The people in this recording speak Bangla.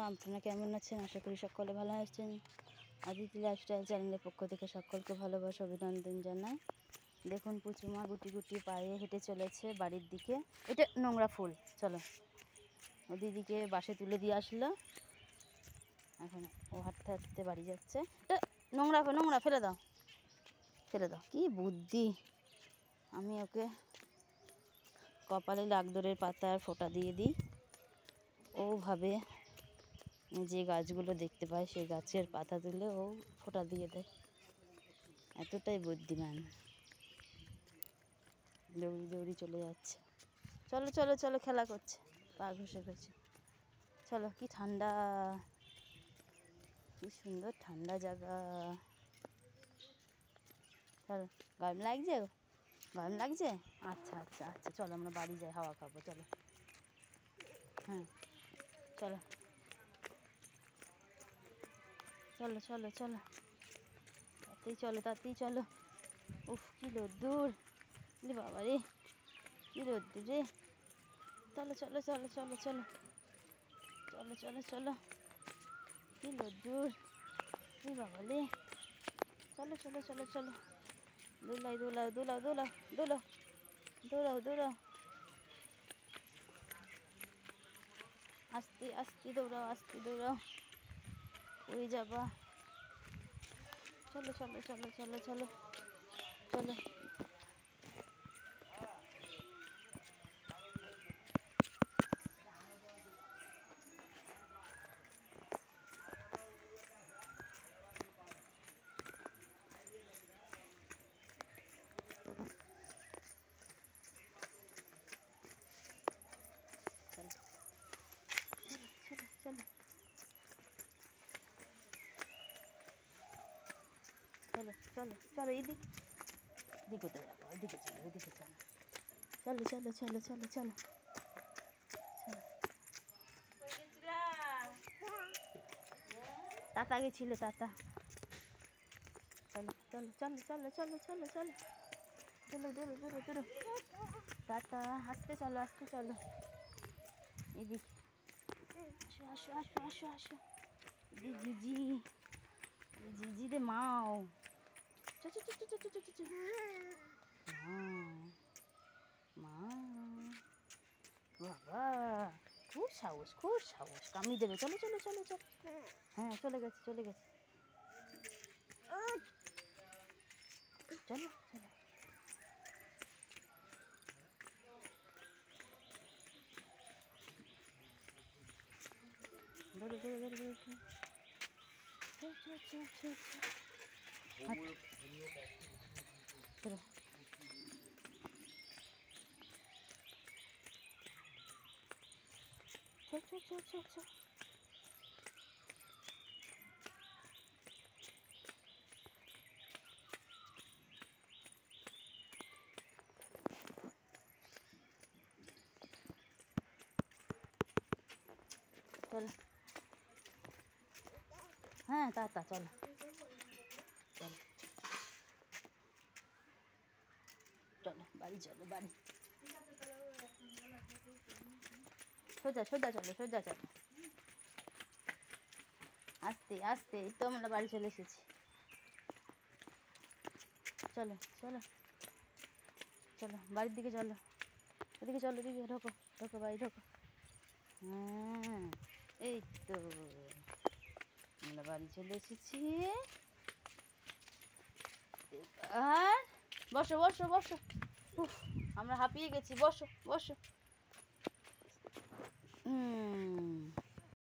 আপনারা কেমন আছেন? আশা করি সকলে ভালো আছেন। আদিতি লাইফস্টাইল চ্যানেলের পক্ষ থেকে সকলকে ভালোবাসা অভিনন্দন জানাই। দেখুন পুচুমা গুটি গুটি পায়ে হেঁটে চলেছে বাড়ির দিকে। এটা নোংরা ফুল, চলো ও দিদিকে বাসে তুলে দিয়ে আসলো। এখন ও হাঁটতে হাঁটতে বাড়ি যাচ্ছে। এটা নোংরা নোংরা, ফেলে দাও ফেলে দাও। কি বুদ্ধি! আমি ওকে কপালে লাকদরের পাতার ফোঁটা দিয়ে দিই। ও ভাবে যে গাছগুলো দেখতে পায় সেই গাছের পাতা তুলে ও ফোঁটা দিয়ে দেয়। এতটাই বুদ্ধিমান। দৌড়ি দৌড়ি চলে যাচ্ছে। চলো চলো চলো, খেলা করছে, পা ঘষে ঘষে। চলো, কি ঠান্ডা, কি সুন্দর ঠান্ডা জায়গা। চলো, গরম লাগছে? গরম লাগছে? আচ্ছা আচ্ছা আচ্ছা, চলো আমরা বাড়ি যাই, হাওয়া খাবো। চলো, হ্যাঁ চলো চলো চলো চলো, তাতেই চলো তাতেই চলো। উফ, কি রোদ্দুর রে বাবা রে, কি রোদ্দুর রে। চলো চলো চলো চলো চলো চলো চলো চলো, কি রোদ্দুর রে বাবা রে। চলো চলো চলো চলো, দোলাও দোলাও দোলাও দোলাও দোলাও দৌড়াও দৌড়াও, আস্তে আস্তে দৌড়াও আস্তে দৌড়াও, ওই যাবা। চলো চলো চলো চলো চলো চলো। চলো চলো চলো চলো, এদিকে দিকে তো যাবো, ওইদিকে চলো ওইদিকে চলো, চলো চলো চলো চলো চলো। তাতা গেছিল, তাতা। চলো চলো চলো চলো চলো চলো চলো, চলো দূরো দূরো দূরো, তাতা আসতে চলো আসতে চলো, এদিকে আসো আসো আসো আসো আসো। জিজি জিজি রে মাও, মা বাবা, খুব সাহস খুব সাহস, কামড়ে দেবে। চলো চলো চলো চলো, হ্যাঁ চলে গেছে চলে গেছে, চলো চলো। ধরো ধরো ধরো ধরো, চল চল চল চল চল, চল চল চল চল চল। চলো, হ্যাঁ তাতা চলো চলো চলো, বাড়ি চলো বাড়ি। সোজা সোজা চলো সোজা চলো, আস্তে আস্তে, এই তো আমরা বাড়ি চলে এসেছি। চলো চলো চলো, বাড়ির দিকে চলো, ওদিকে চলো, ওদিকে ঢোকো ঢোকো, বাড়ি ঢোকো। হ্যাঁ এই তো আমরা বাড়ি চলে এসেছি। আর বসো বসো বসো, উফ আমরা হাঁপিয়ে গেছি, বসো বসো।